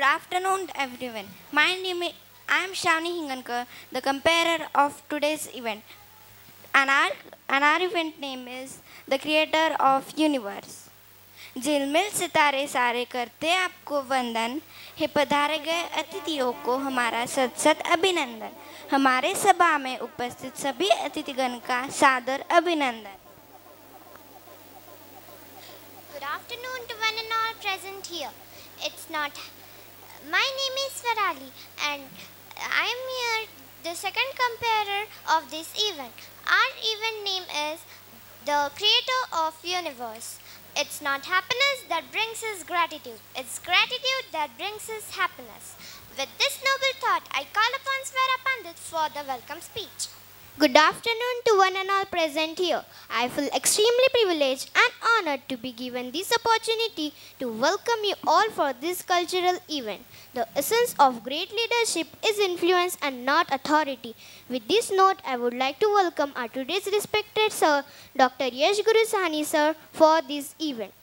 afternoon, everyone. I am Shavni Hingankar, the comparer of today's event. And our event name is the Creator of Universe. झिलमिल सितारे सारे करते आपको वंदन, हे पधारे गए अतिथियों को हमारा सत सत अभिनंदन। हमारे सभा में उपस्थित सभी अतिथिगण का सादर अभिनंदन। Good afternoon to one and all present here. It's not. My name is Farali and I am here, the second comparer of this event. Our event name is the Creator of Universe. It's not happiness that brings us gratitude. It's gratitude that brings us happiness. With this noble thought, I call upon Swara Pandit for the welcome speech. Good afternoon to one and all present here. I feel extremely privileged and honored to be given this opportunity to welcome you all for this cultural event. The essence of great leadership is influence and not authority. With this note, I would like to welcome our today's respected Sir, Dr. Yash Guru Sahni Sir, for this event,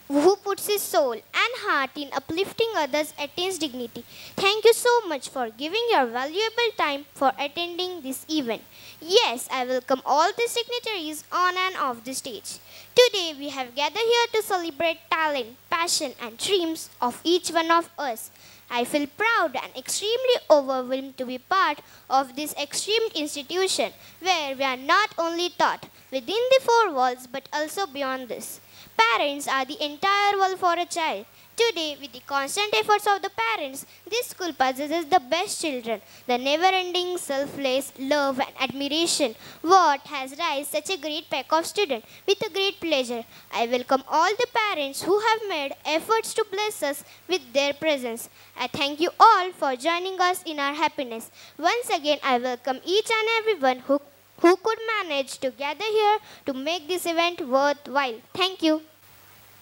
who puts his soul and heart in uplifting others attains dignity. Thank you so much for giving your valuable time for attending this event. Yes, I welcome all the signatories on and off the stage. Today we have gathered here to celebrate talent, passion and dreams of each one of us. I feel proud and extremely overwhelmed to be part of this extreme institution where we are not only taught within the four walls but also beyond this. Parents are the entire world for a child. Today, with the constant efforts of the parents, this school possesses the best children, the never-ending selfless love and admiration. What has raised such a great pack of students? With a great pleasure, I welcome all the parents who have made efforts to bless us with their presence. I thank you all for joining us in our happiness. Once again, I welcome each and everyone who could manage to gather here to make this event worthwhile. Thank you.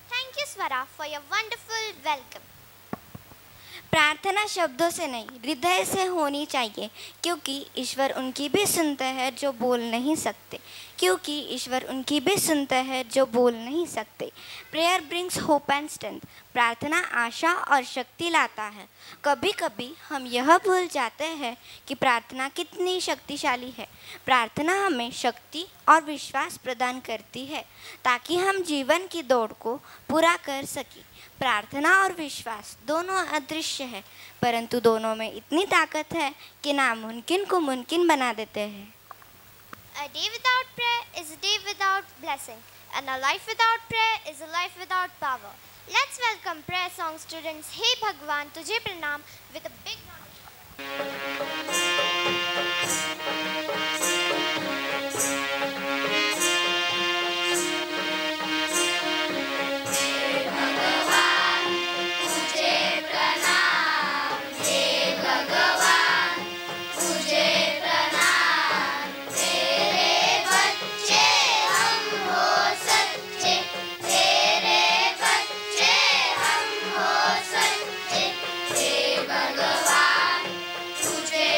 Thank you, Swara, for your wonderful welcome. प्रार्थना शब्दों से नहीं, हृदय से होनी चाहिए, क्योंकि ईश्वर उनकी भी सुनते हैं जो बोल नहीं सकते, क्योंकि ईश्वर उनकी भी सुनते हैं जो बोल नहीं सकते। Prayer brings hope and strength. प्रार्थना आशा और शक्ति लाता है। कभी कभी हम यह भूल जाते हैं कि प्रार्थना कितनी शक्तिशाली है। प्रार्थना हमें शक्ति और विश्वास प्रदान करती है ताकि हम जीवन की दौड़ को पूरा कर सकें। प्रार्थना और विश्वास दोनों अदृश्य है, परंतु दोनों में इतनी ताकत है कि नामुमकिन को मुमकिन बना देते हैं। A day without prayer is a day without blessing, and a life without prayer is a life without power. Let's welcome prayer song students Hey Bhagwan Tujhe Pranam with a big round. तुझे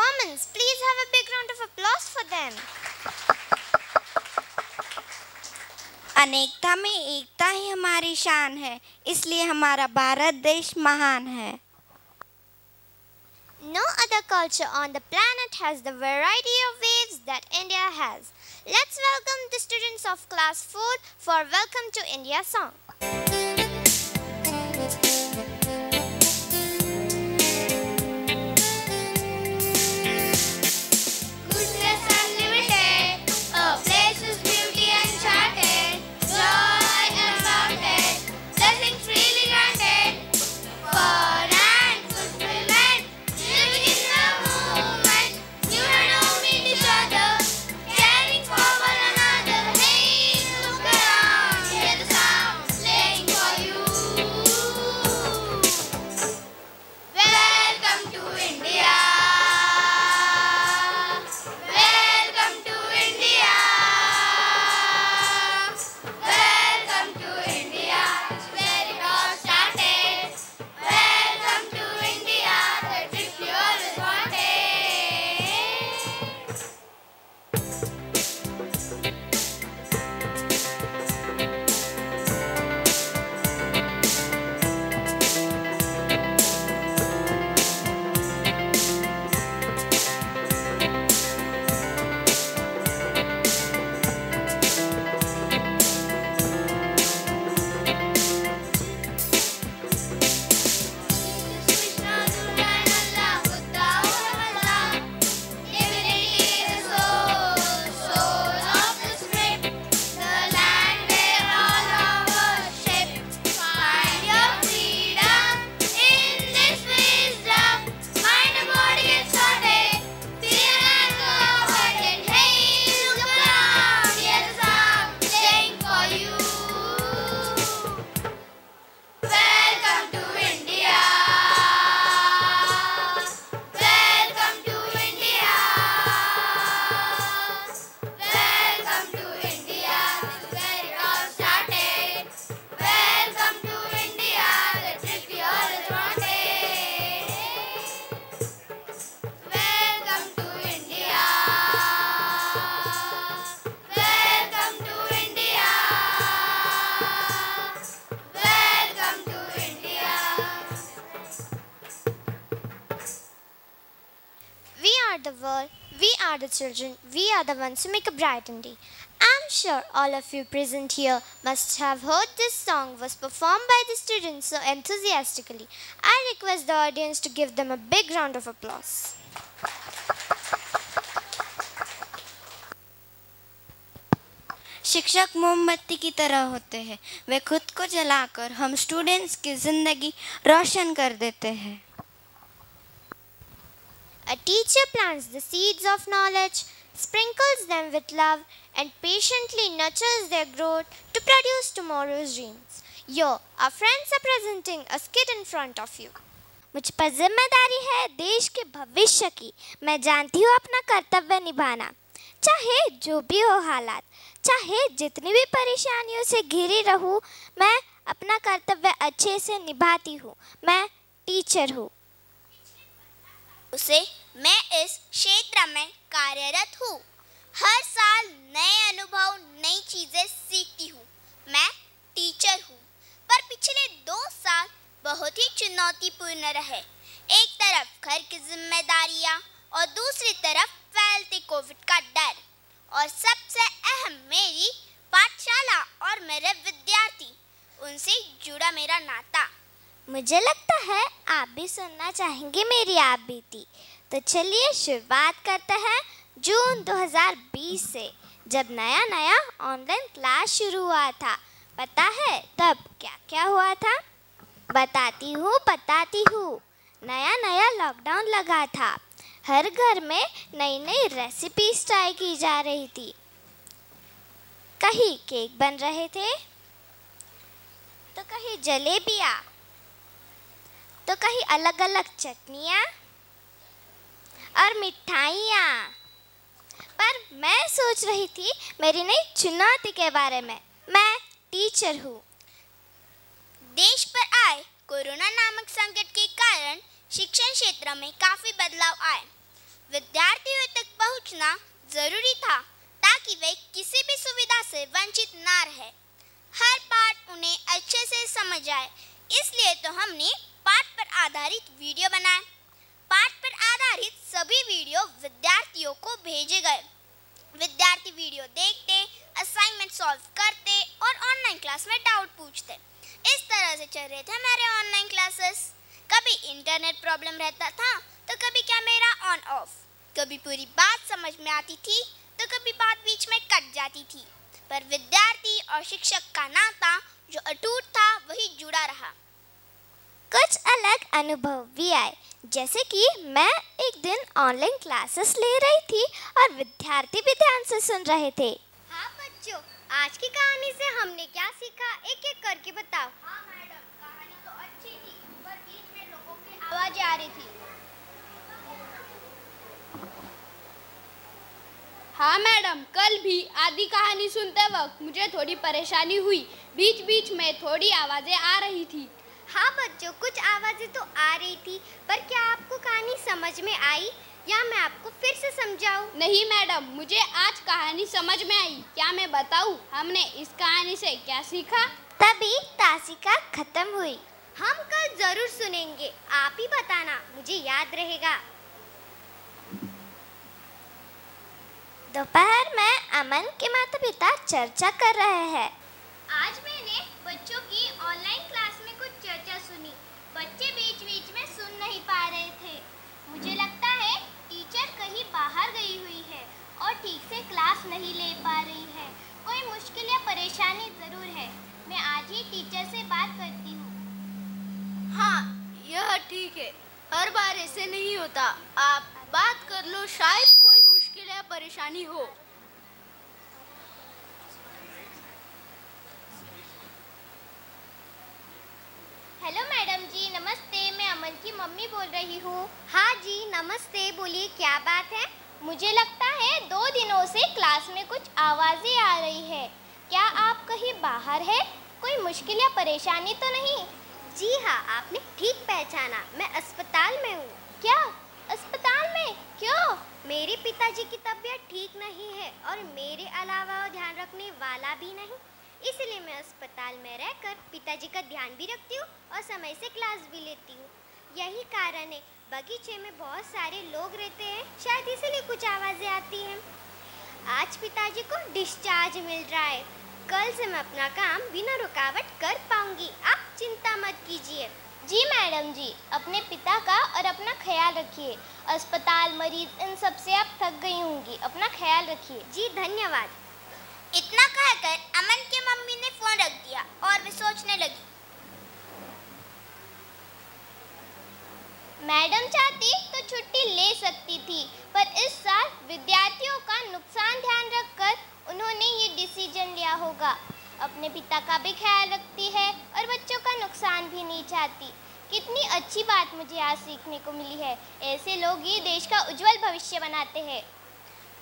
performance. Please have a big round of applause for them. अनेकता में एकता ही हमारी शान है, इसलिए हमारा भारत देश महान है। No other culture on the planet has the variety of waves that India has. Let's welcome the students of class 4 for Welcome to India song. The world, we are the children, we are the ones who make a brighten day. I'm sure all of you present here must have heard this song was performed by the students so enthusiastically. I request the audience to give them a big round of applause. शिक्षक मोमबत्ती की तरह होते हैं, वे खुद को जलाकर हम स्टूडेंट्स की जिंदगी रोशन कर देते हैं। A teacher plants the seeds of knowledge, sprinkles them with love, and patiently nurtures their growth to produce tomorrow's dreams. Here, our friends are presenting a skit in front of you. मुझ पर जिम्मेदारी है देश के भविष्य की। मैं जानती हूँ अपना कर्तव्य निभाना, चाहे जो भी हो हालात, चाहे जितनी भी परेशानियों से घिरी रहूँ, मैं अपना कर्तव्य अच्छे से निभाती हूँ। मैं टीचर हूँ। उसे मैं इस क्षेत्र में कार्यरत हूँ। हर साल नए अनुभव, नई चीजें सीखती हूँ। मैं टीचर हूँ, पर पिछले 2 साल बहुत ही चुनौतीपूर्ण रहे। एक तरफ घर की जिम्मेदारियाँ और दूसरी तरफ फैलते कोविड का डर, और सबसे अहम मेरी पाठशाला और मेरे विद्यार्थी, उनसे जुड़ा मेरा नाता। मुझे लगता है आप भी सुनना चाहेंगे मेरी आप बीती। तो चलिए शुरुआत करते हैं जून 2020 से, जब नया नया ऑनलाइन क्लास शुरू हुआ था। पता है तब क्या क्या हुआ था? बताती हूँ। नया नया लॉकडाउन लगा था। हर घर में नई नई रेसिपीज ट्राई की जा रही थी। कहीं केक बन रहे थे, तो कहीं जलेबियाँ, तो कहीं अलग अलग चटनियाँ और मिठाइयाँ। पर मैं सोच रही थी मेरी नई चुनौती के बारे में। मैं टीचर हूँ। देश पर आए कोरोना नामक संकट के कारण शिक्षण क्षेत्र में काफी बदलाव आए। जरूरी था ताकि वे किसी भी सुविधा से वंचित ना रहे। हर पाठ उन्हें अच्छे से समझ आए, इसलिए तो हमने पाठ पर आधारित वीडियो बनाए। पाठ पर आधारित सभी वीडियो विद्यार्थियों को भेजे गए। विद्यार्थी वीडियो देखते, असाइनमेंट सॉल्व करते और ऑनलाइन क्लास में डाउट पूछते। इस तरह से चल रहे थे हमारे ऑनलाइन क्लासेस। कभी इंटरनेट प्रॉब्लम रहता था तो कभी कैमरा ऑन ऑफ, कभी पूरी बात समझ में आती थी तो कभी बात बीच में कट जाती थी, पर विद्यार्थी और शिक्षक का नाता जो अटूट था वही जुड़ा रहा। कुछ अलग अनुभव भी आए, जैसे कि मैं एक दिन ऑनलाइन क्लासेस ले रही थी और विद्यार्थी भी ध्यान से सुन रहे थे। हाँ बच्चों, आज की कहानी से हमने क्या सीखा, एक एक करके बताओ। हाँ मैडम, कहानी तो अच्छी थी, पर बीच में लोगों की आवाजें आ रही थी। हाँ मैडम, कल भी आधी कहानी सुनते वक्त मुझे थोड़ी परेशानी हुई, बीच बीच में थोड़ी आवाजें आ रही थी। हाँ बच्चों, कुछ आवाजें तो आ रही थी, पर क्या आपको कहानी समझ में आई या मैं आपको फिर से समझाऊं? नहीं मैडम, मुझे आज कहानी समझ में आई। क्या मैं बताऊं हमने इस कहानी से क्या सीखा? तभी तासिका खत्म हुई। हम कल जरूर सुनेंगे, आप ही बताना, मुझे याद रहेगा। दोपहर में अमन के माता पिता चर्चा कर रहे हैं। आज मैंने बच्चों की ऑनलाइन क्लास में कुछ चर्चा सुनी। बच्चे बीच बीच में सुन नहीं पा रहे थे। मुझे लगता है टीचर कहीं बाहर गई हुई है और ठीक से क्लास नहीं ले पा रही है। कोई मुश्किल या परेशानी ज़रूर है। मैं आज ही टीचर से बात करती हूँ। हाँ, यह ठीक है, हर बार ऐसे नहीं होता। आप बात कर लो, शायद कोई मुश्किल या परेशानी हो। हेलो मैडम जी, नमस्ते। मैं अमन की मम्मी बोल रही हूँ। हाँ जी, नमस्ते। बोलिए, क्या बात है? मुझे लगता है 2 दिनों से क्लास में कुछ आवाज़ें आ रही है। क्या आप कहीं बाहर है? कोई मुश्किल या परेशानी तो नहीं? जी हाँ, आपने ठीक पहचाना। मैं अस्पताल में हूँ। क्या? अस्पताल में? क्यों? मेरे पिताजी की तबीयत ठीक नहीं है और मेरे अलावा वो ध्यान रखने वाला भी नहीं, इसलिए मैं अस्पताल में रहकर पिताजी का ध्यान भी रखती हूँ और समय से क्लास भी लेती हूँ। यही कारण है, बगीचे में बहुत सारे लोग रहते हैं, शायद इसीलिए कुछ आवाज़ें आती हैं। आज पिताजी को डिस्चार्ज मिल रहा है। कल से मैं अपना काम बिना रुकावट कर पाऊंगी, आप चिंता मत कीजिए। जी मैडम जी, अपने पिता का और अपना ख्याल रखिए। अस्पताल, मरीज, इन सब से आप थक गई होंगी, अपना ख्याल रखिए। जी धन्यवाद। इतना कहकर अमन की मम्मी ने फोन रख दिया और वे सोचने लगी। मैडम चाहती तो छुट्टी ले सकती थी, पर इस साल विद्यार्थियों का नुकसान ध्यान रखकर उन्होंने ये डिसीजन लिया होगा। अपने पिता का भी ख्याल रखती है और बच्चों का नुकसान भी नहीं चाहती। कितनी अच्छी बात मुझे आज सीखने को मिली है। ऐसे लोग ही देश का उज्जवल भविष्य बनाते हैं।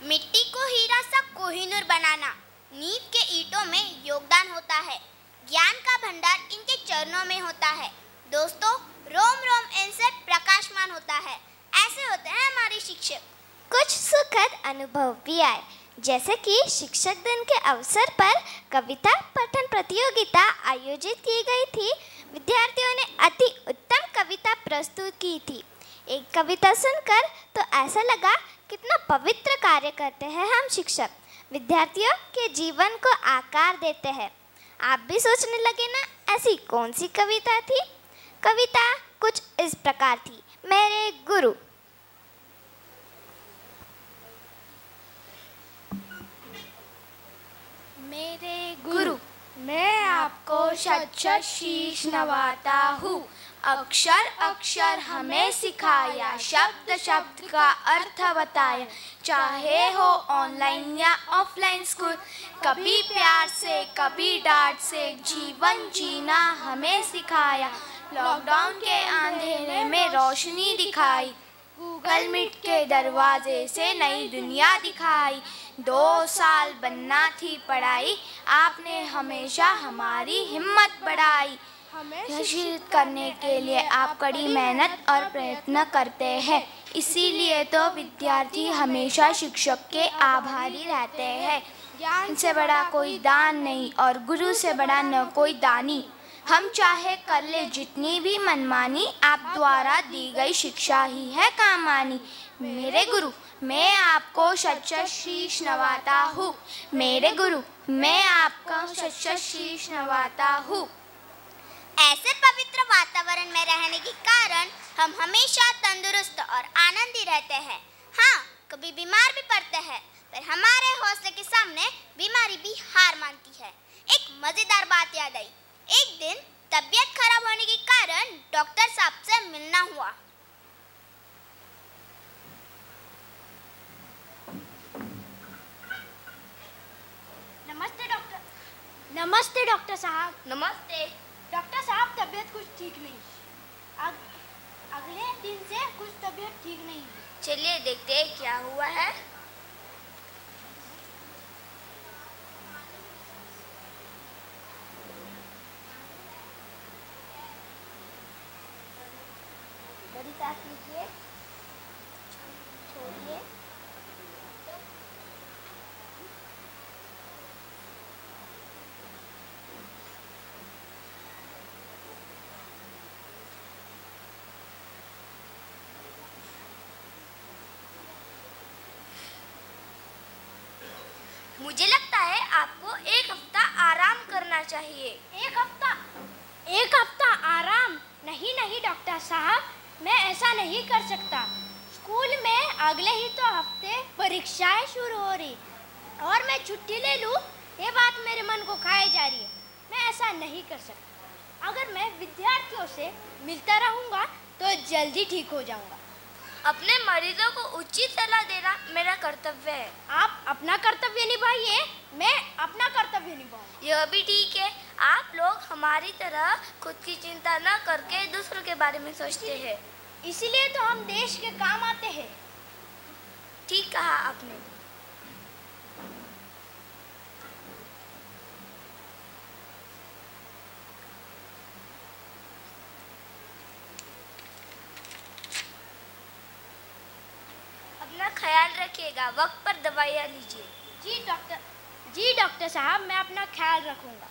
मिट्टी को हीरा सा कोहिनूर बनाना, नींव के ईंटों में योगदान होता है। ज्ञान का भंडार इनके चरणों में होता है। दोस्तों, रोम रोम इनसे प्रकाशमान होता है। ऐसे होते हैं हमारे शिक्षक। कुछ सुखद अनुभव भी आए, जैसे कि शिक्षक दिन के अवसर पर कविता पठन प्रतियोगिता आयोजित की गई थी। विद्यार्थियों ने अति उत्तम कविता प्रस्तुत की थी। एक कविता सुनकर तो ऐसा लगा कितना पवित्र कार्य करते हैं हम शिक्षक, विद्यार्थियों के जीवन को आकार देते हैं। आप भी सोचने लगे ना, ऐसी कौन सी कविता थी? कविता कुछ इस प्रकार थी। मेरे गुरु। मेरे गुरु, मैं आपको शत शत शीश नवाता हूँ। अक्षर अक्षर हमें सिखाया, शब्द शब्द का अर्थ बताया। चाहे हो ऑनलाइन या ऑफलाइन स्कूल, कभी प्यार से कभी डांट से जीवन जीना हमें सिखाया। लॉकडाउन के अंधेरे में रोशनी दिखाई, गूगल मीट के दरवाजे से नई दुनिया दिखाई। 2 साल बनना थी पढ़ाई, आपने हमेशा हमारी हिम्मत बढ़ाई। हमें शिक्षित करने के लिए आप कड़ी मेहनत और प्रयत्न करते हैं, इसीलिए तो विद्यार्थी हमेशा शिक्षक के आभारी रहते हैं। ज्ञान से बड़ा कोई दान नहीं और गुरु से बड़ा न कोई दानी। हम चाहे कर ले जितनी भी मनमानी, आप द्वारा दी गई शिक्षा ही है काम आनी। मेरे गुरु मैं आपको शत शीश नवाता हूँ। मेरे गुरु मैं आपका शत शीश नवाता हूँ। ऐसे पवित्र वातावरण में रहने के कारण हम हमेशा तंदुरुस्त और आनंदी रहते हैं। हाँ, कभी बीमार भी पड़ते हैं, पर हमारे हौसले के सामने बीमारी भी हार मानती है। एक मजेदार बात याद आई। एक दिन तबीयत खराब होने के कारण डॉक्टर साहब से मिलना हुआ। नमस्ते डॉक्टर। नमस्ते डॉक्टर साहब। नमस्ते डॉक्टर साहब, तबीयत कुछ ठीक नहीं। अगले दिन से कुछ तबीयत ठीक नहीं। चलिए देखते हैं क्या हुआ है। बड़ी सांस लीजिए, छोड़िए। मुझे लगता है आपको एक हफ्ता आराम करना चाहिए। एक हफ्ता आराम? नहीं नहीं डॉक्टर साहब, मैं ऐसा नहीं कर सकता। स्कूल में अगले ही तो हफ्ते परीक्षाएं शुरू हो रही और मैं छुट्टी ले लूं, ये बात मेरे मन को खाए जा रही है। मैं ऐसा नहीं कर सकता। अगर मैं विद्यार्थियों से मिलता रहूंगा तो जल्दी ठीक हो जाऊंगा। अपने मरीजों को उचित सलाह देना मेरा कर्तव्य है। आप अपना कर्तव्य निभाइए, मैं अपना कर्तव्य निभाऊंगा। यह भी ठीक है। आप लोग हमारी तरह खुद की चिंता न करके दूसरों के बारे में सोचते हैं। इसीलिए तो हम देश के काम आते हैं। ठीक कहा आपने। अपना ख्याल रखिएगा, वक्त पर दवाइयाँ लीजिए। जी डॉक्टर साहब, मैं अपना ख्याल रखूंगा।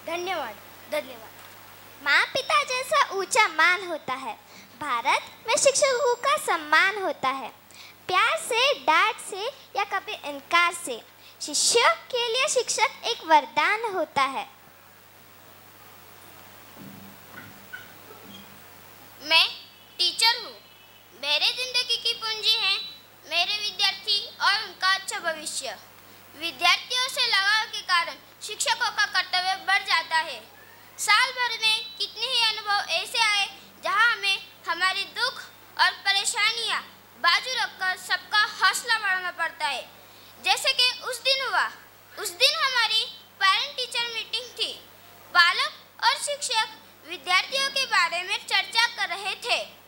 धन्यवाद। धन्यवाद। माँ पिता जैसा ऊंचा मान होता है। भारत में शिक्षकों का सम्मान होता है, प्यार से, डांट से या कभी इनकार से। शिष्यों के लिए शिक्षक एक वरदान होता है। मैं टीचर हूँ। मेरे जिंदगी की पूंजी है मेरे विद्यार्थी और उनका अच्छा भविष्य। विद्यार्थियों से लगाव के कारण शिक्षकों का कर्तव्य बढ़ जाता है। साल भर में कितने ही अनुभव ऐसे आए जहाँ हमें हमारी दुख और परेशानियाँ बाजू रखकर सबका हौसला बढ़ाना पड़ता है। जैसे कि उस दिन हुआ। उस दिन हमारी पेरेंट टीचर मीटिंग थी। पालक और शिक्षक विद्यार्थियों के बारे में चर्चा कर रहे थे।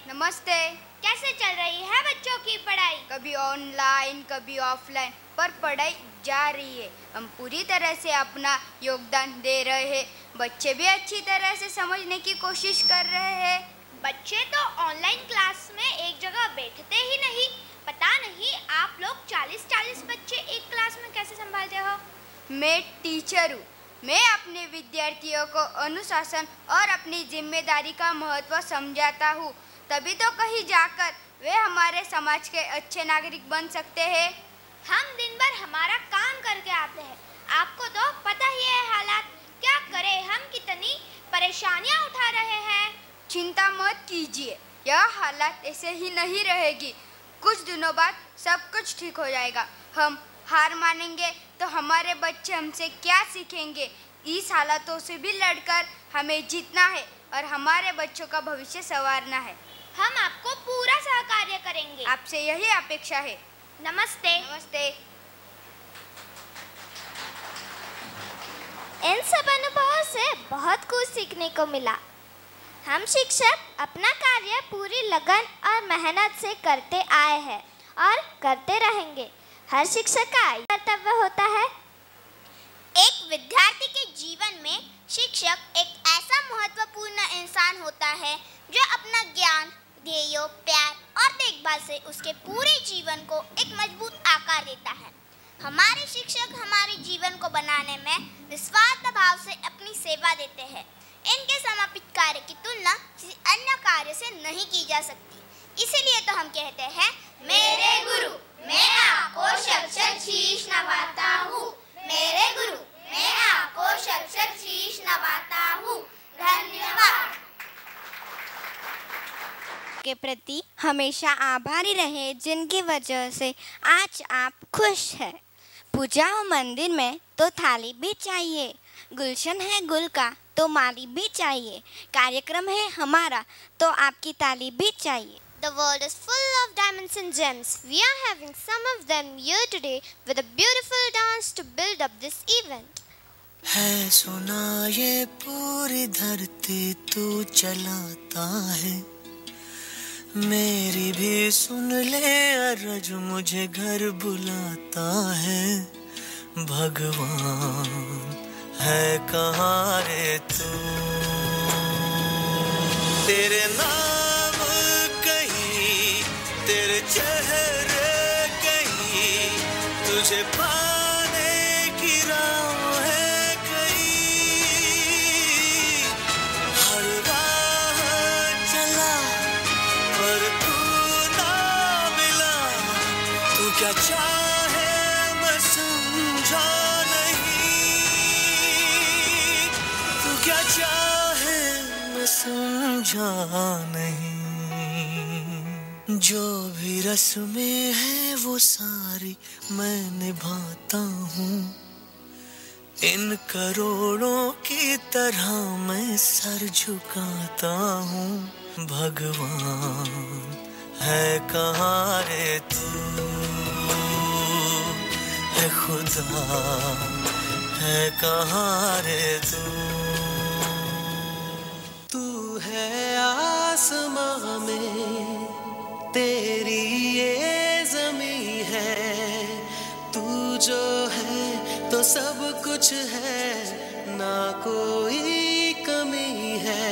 नमस्ते। कैसे चल रही है बच्चों की पढ़ाई? कभी ऑनलाइन कभी ऑफलाइन, पर पढ़ाई जा रही है। हम पूरी तरह से अपना योगदान दे रहे हैं। बच्चे भी अच्छी तरह से समझने की कोशिश कर रहे हैं। बच्चे तो ऑनलाइन क्लास में एक जगह बैठते ही नहीं। पता नहीं आप लोग 40-40 बच्चे एक क्लास में कैसे संभालते हो? मैं टीचर हूँ। मैं अपने विद्यार्थियों को अनुशासन और अपनी जिम्मेदारी का महत्व समझाता हूँ। तभी तो कहीं जाकर वे हमारे समाज के अच्छे नागरिक बन सकते हैं। हम दिन भर हमारा काम करके आते हैं। आपको तो पता ही है हालात। क्या करें, हम कितनी परेशानियां उठा रहे हैं। चिंता मत कीजिए, यह हालात ऐसे ही नहीं रहेगी। कुछ दिनों बाद सब कुछ ठीक हो जाएगा। हम हार मानेंगे तो हमारे बच्चे हमसे क्या सीखेंगे। इस हालातों से भी लड़कर हमें जीतना है और हमारे बच्चों का भविष्य संवारना है। हम आपको पूरा सहकार्य करेंगे। आपसे यही अपेक्षा है। नमस्ते। नमस्ते। इन सब अनुभवों से बहुत कुछ सीखने को मिला। हम शिक्षक अपना कार्य पूरी लगन और मेहनत से करते आए हैं और करते रहेंगे। हर शिक्षक का कर्तव्य होता है एक विद्यार्थी के जीवन में शिक्षक एक ऐसा महत्वपूर्ण इंसान होता है जो अपना ज्ञान, ध्येयों, प्यार और देखभाल से उसके पूरे जीवन को एक मजबूत आकार देता है। हमारे शिक्षक हमारे जीवन को बनाने में निस्वार्थ भाव से अपनी सेवा देते हैं। इनके समर्पित कार्य की तुलना किसी अन्य कार्य से नहीं की जा सकती। इसीलिए तो हम कहते हैं, मेरे गुरु मैं आपको शत-शत शीश नवाता हूँ। मेरे गुरु मैं आपको शत-शत शीश नवाता हूँ। धन्यवाद। के प्रति हमेशा आभारी रहे जिनकी वजह से आज आप खुश हैं। पूजा हो मंदिर में तो थाली भी चाहिए, गुलशन है गुल का तो माली भी चाहिए, कार्यक्रम है हमारा तो आपकी ताली भी चाहिए। The world is full of diamonds and gems. We are having some of them here today with a beautiful dance to build up this event. है सुना ये पूरी धरती तू चलाता है, मेरी भी सुन ले अर्ज मुझे घर बुलाता है। भगवान है कहाँ रे तू, तेरे नाम कहीं, तेरे चेहरे कहीं, तुझे पाने की राह है कहीं। हर राह चला पर तू ना मिला, तू क्या चाहे मैं समझा नहीं, तू क्या चाहे मैं समझा नहीं। जो भी रस्में हैं वो सारी मैं निभाता हूँ, इन करोड़ों की तरह मैं सर झुकाता हूँ। भगवान है कहाँ रे तू, है खुदा है कहाँ रे तू। तू है आसमां में, तेरी ये ज़मीं है, तू जो है तो सब कुछ है, ना कोई कमी है।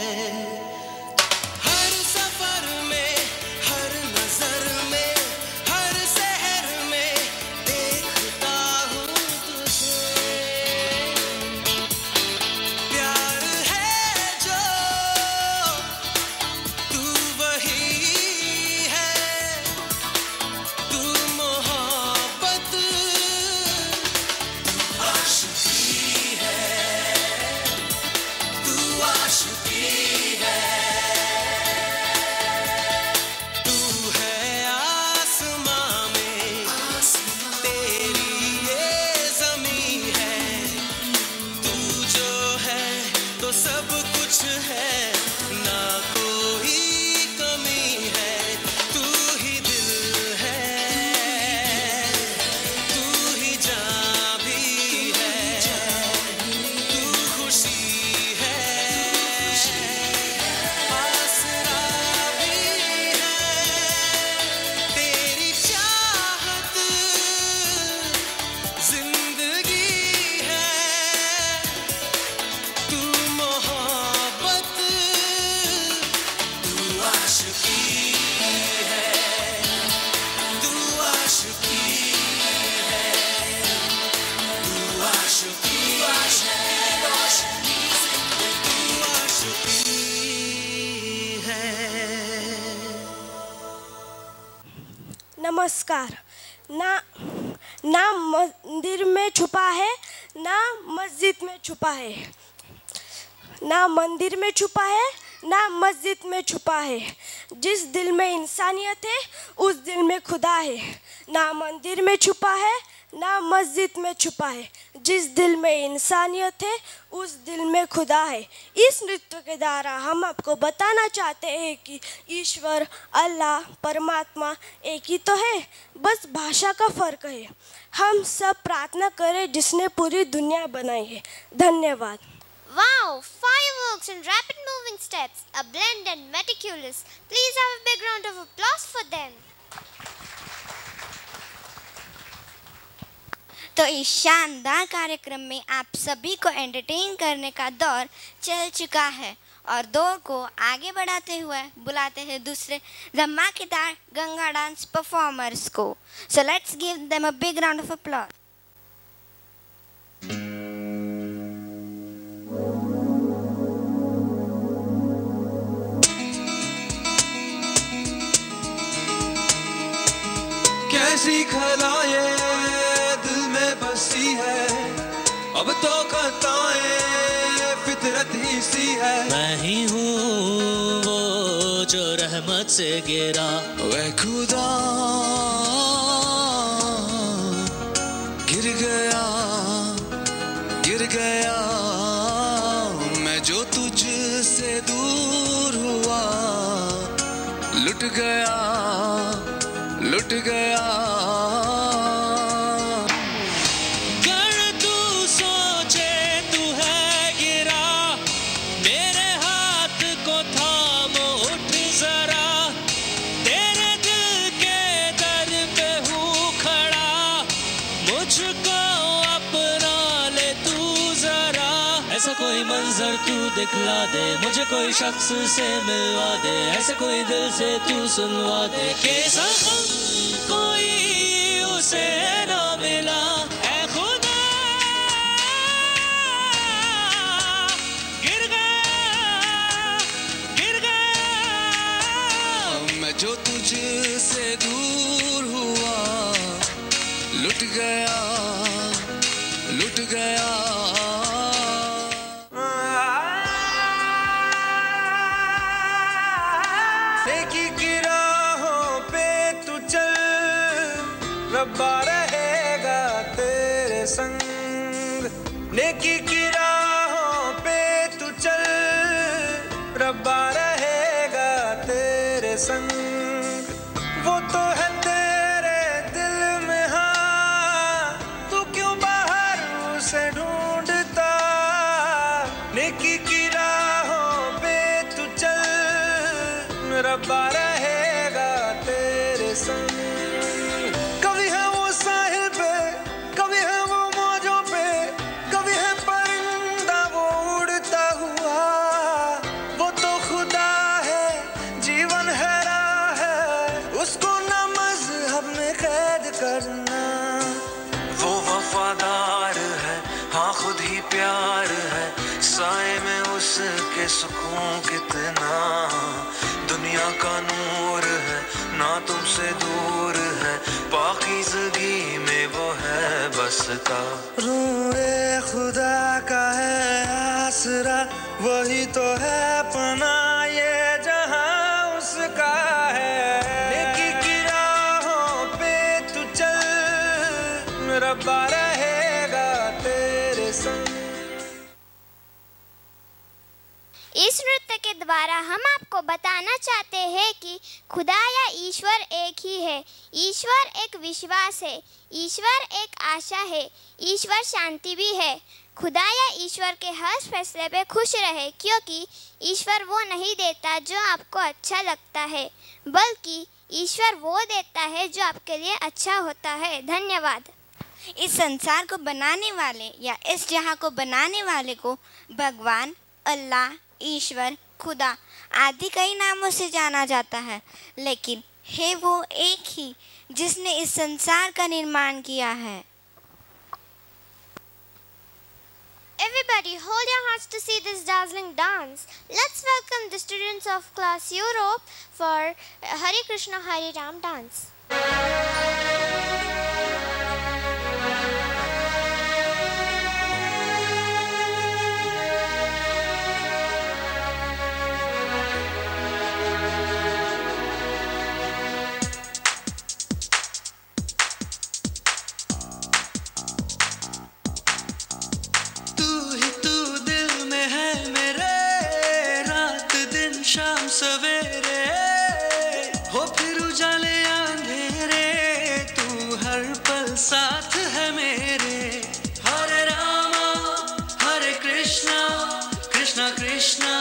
हर सफर में, हर नजर में, हर शहर में देखता हूँ तुझे। प्यार है जो तू वही है, तू मोहब्बत, तू आशिकी है, तू आशिकी है। तू है आसमां में, तेरी ये ज़मीं है, तू जो है तो सब कुछ है, ना कोई कमी है। तू ही दिल है, तू ही जान भी है, तू खुशी है, आसरा भी है। तेरी चाहत जिंदगी है, तू मोहब्बत, तू आशिकी है, तू आशिकी है, तू आशिकी है। नमस्कार। ना मंदिर में छुपा है, ना मस्जिद में छुपा है, ना मंदिर में छुपा है, ना मस्जिद में छुपा है। जिस दिल में इंसानियत है उस दिल में खुदा है। ना मंदिर में छुपा है, ना मस्जिद में छुपा है। जिस दिल में इंसानियत है उस दिल में खुदा है। इस नृत्य के द्वारा हम आपको बताना चाहते हैं कि ईश्वर, अल्लाह, परमात्मा एक ही तो है, बस भाषा का फ़र्क है। हम सब प्रार्थना करें जिसने पूरी दुनिया बनाई है। धन्यवाद। Wow! Fireworks and rapid moving steps, a blend and meticulous. Please have a big round of applause for them. तो इस शानदार कार्यक्रम में आप सभी को एंटरटेन करने का दौर चल चुका है और दौर को आगे बढ़ाते हुए बुलाते हैं दूसरे धमाकेदार गंगा डांस परफॉर्मर्स को. So let's give them a big round of applause. कैसी खलाए दिल में बसी है, अब तो खताएं फितरत ही सी है. मैं ही हूँ वो जो रहमत से गिरा, वह खुदा गिर गया गिर गया. मैं जो तुझ से दूर हुआ, लुट गया लुट गया. कर तू सोचे तू है गिरा, मेरे हाथ को थाम उठ जरा. तेरे दिल के दर पे हूँ खड़ा, मुझको अपना ले तू जरा. ऐसा कोई मंजर तू दिखला दे, मुझे कोई शख्स से मिलवा दे. ऐसे कोई दिल से तू सुनवा दे कि सनम कोई उसे ना मिला. ऐ खुदा गिर गया. मैं जो तुझ से दूर हुआ, लुट गया लुट गया. रब्बा रहेगा तेरे संग, नेकी की राहों पे तू चल. रब्बा रहेगा तेरे संग, वो तो है तेरे दिल में. हाँ तू क्यों बाहर उसे ढूंढता. नेकी की राहों पे तू चल, रब्बा रहेगा तेरे संग. वो वफादार है, हाँ खुद ही प्यार है. साए में उसके सुकून कितना. दुनिया का नूर है, ना तुमसे दूर है. पाकीज़गी में वो है बसता. रूहे खुदा का है आसरा, वही तो है पना. ये जहां उसका है. रब्बा रहेगा तेरे संग. इस नृत्य के द्वारा हम आपको बताना चाहते हैं कि खुदा या ईश्वर एक ही है. ईश्वर एक विश्वास है, ईश्वर एक आशा है, ईश्वर शांति भी है. खुदा या ईश्वर के हर फैसले पे खुश रहे, क्योंकि ईश्वर वो नहीं देता जो आपको अच्छा लगता है, बल्कि ईश्वर वो देता है जो आपके लिए अच्छा होता है. धन्यवाद. इस संसार को बनाने वाले या इस जहां को बनाने वाले को भगवान, अल्लाह, ईश्वर, खुदा आदि कई नामों से जाना जाता है, लेकिन है वो एक ही जिसने इस संसार का निर्माण किया है. Everybody hold your hearts to see this dazzling dance. Let's welcome the students of class Europe for Hare Krishna Hare Ram dance. शाम सवेरे हो फिर उजाले अंधेरे, तू हर पल साथ है मेरे. हरे रामा हरे कृष्णा कृष्णा कृष्णा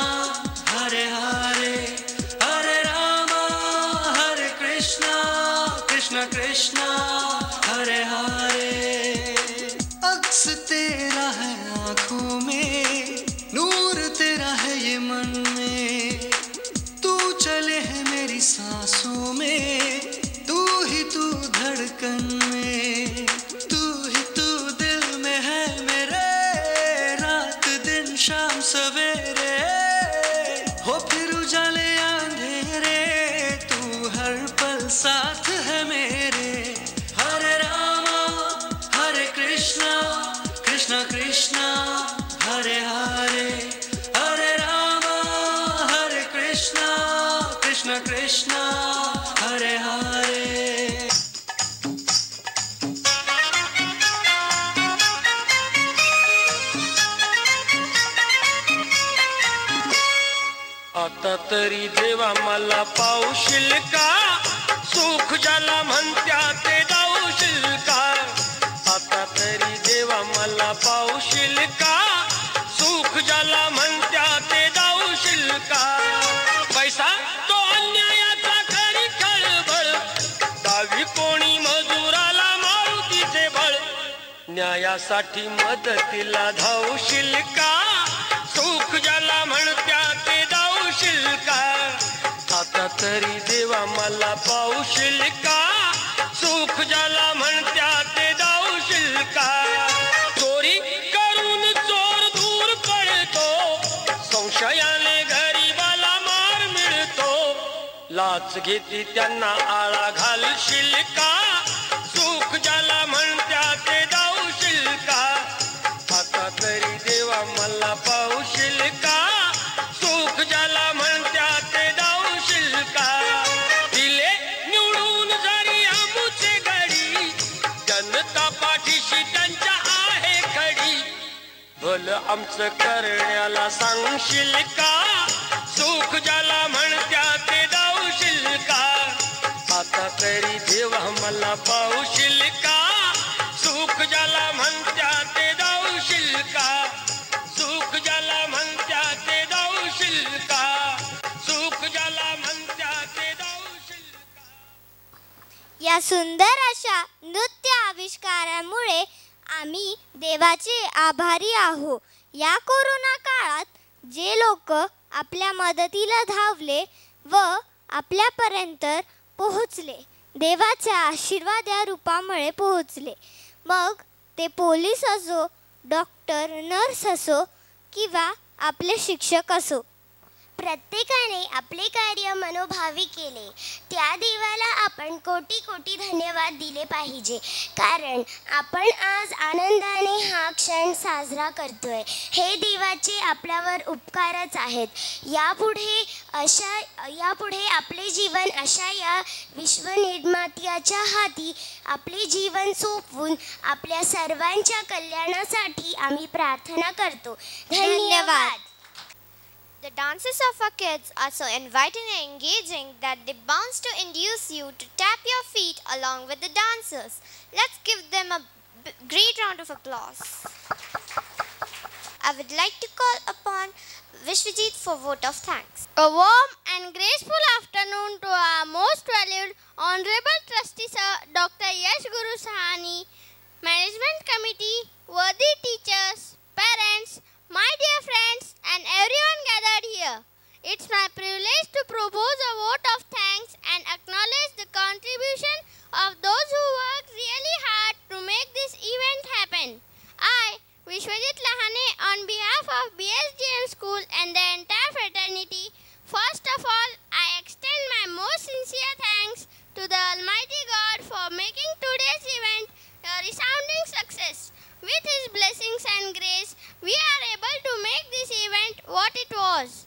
हरे हरे. हरे रामा हरे कृष्णा कृष्णा कृष्णा हरे हरे. है ये मन में, तू चले है मेरी सांसों में, तू ही तू धड़कन में, तू ही तू दिल में है मेरे, रात दिन शाम सवेरे, हो फिर उजाले अंधेरे, तू हर पल साथ है मेरे। हरे रामा हरे कृष्णा, कृष्णा कृष्णा हरे हरे, हरे रामा हरे कृष्णा, कृष्णा कृष्णा हरे हरे। आता तरी देवा मला पावशील का, सुख ज्याला म्हणत्या ते दावशील का, आता तरी देवा मला पावशील का, सुख ज्याला म्हणत्या ते दावशील का. पैसा तो अन्यायाचा खरी खळबळ, दावी कोणी मजुराला मारुतीचे बळ, न्यायासाठी मदतीला धावशील का, सुख ज्याला म्हणत्या ते दावशील का. आता तरी देवा मला पावशील का, सुख ज्याला म्हणत्या ते दावशील का. चोरी करून चोर दूर पळतो, संशयाने गरीबाला मार मिळतो, लाच घेती त्यांना आळा घालशील का, सुख ज्याला म्हणत्या ते दावशील का. आता तरी देवा मला पावशील का, सुख ज्याला म्हणत्या ते दावशील का. दिले निवडून जरी आमुचे घडी, जनता पाठीशी त्यांच्या आहे खडी, भलं आमचं करण्याला सांगशील का, सुख ज्याला म्हणत्या ते दावशील का. आता तरी देवा मला पावशील का, सुख ज्याला म्हणत्या ते दावशील का, सुख ज्याला म्हणत्या ते दावशील का, सुख ज्याला म्हणत्या ते दावशील का. या सुंदर अशा नृत्य आविष्कारामुळे आम्ही देवाचे आभारी आहोत. या कोरोना काळात जे लोक आपल्या मदतीला धावले व आपल्यापर्यंत पोहोचले, देवाच्या आशीर्वाद या रूपामुळे पोहोचले, मग ते पोलीस असो, डॉक्टर, नर्स असो किंवा आपले शिक्षक असो, प्रत्येकाने आपले कार्य मनोभावी केले, त्या देवाला आपण कोटी कोटी धन्यवाद दिले पाहिजे, कारण आपण आज आनंदाने हा क्षण साजरा करतोय. हे देवाचे आपल्यावर उपकारच आहेत. यापुढे आपले जीवन अशा या विश्वनिर्मात्याच्या हाती आपले जीवन सोपवून आपल्या सर्वांच्या कल्याणासाठी आम्ही प्रार्थना करतो. धन्यवाद. The dances of our kids are so inviting and engaging that they bounce to induce you to tap your feet along with the dancers. Let's give them a great round of applause. I would like to call upon Vishwajit for vote of thanks. A warm and graceful afternoon to our most valued Honorable Trustee Sir Dr. Yash Guru Sahani, Management Committee, worthy teachers, parents, my dear friends and everyone gathered here. It's my privilege to propose a vote of thanks and acknowledge the contribution of those who worked really hard to make this event happen. I, Vishwajit Lahane, on behalf of BSGM School and the entire fraternity, first of all, I extend my most sincere thanks to the Almighty God for making today's event a resounding success. With His blessings and grace, we are able to make this event what it was.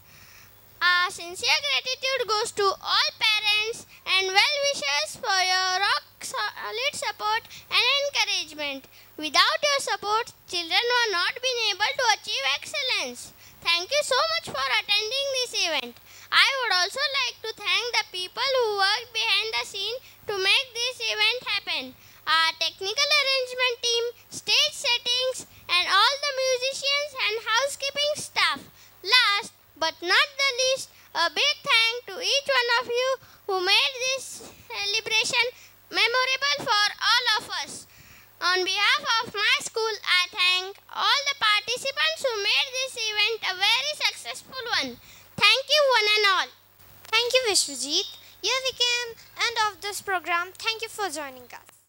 Our sincere gratitude goes to all parents and well-wishers for your rock-solid support and encouragement. Without your support, children were not been able to achieve excellence. Thank you so much for attending this event. I would also like to thank the people who worked behind the scene to make this event happen. Our technical arrangement team, stage settings, and all the musicians and housekeeping staff. Last but not the least, a big thank to each one of you who made this celebration memorable for all of us. On behalf of my school, I thank all the participants who made this event a very successful fun. Thank you one and all. Thank you, Vishwajit. Here we came end of this program. Thank you for joining us.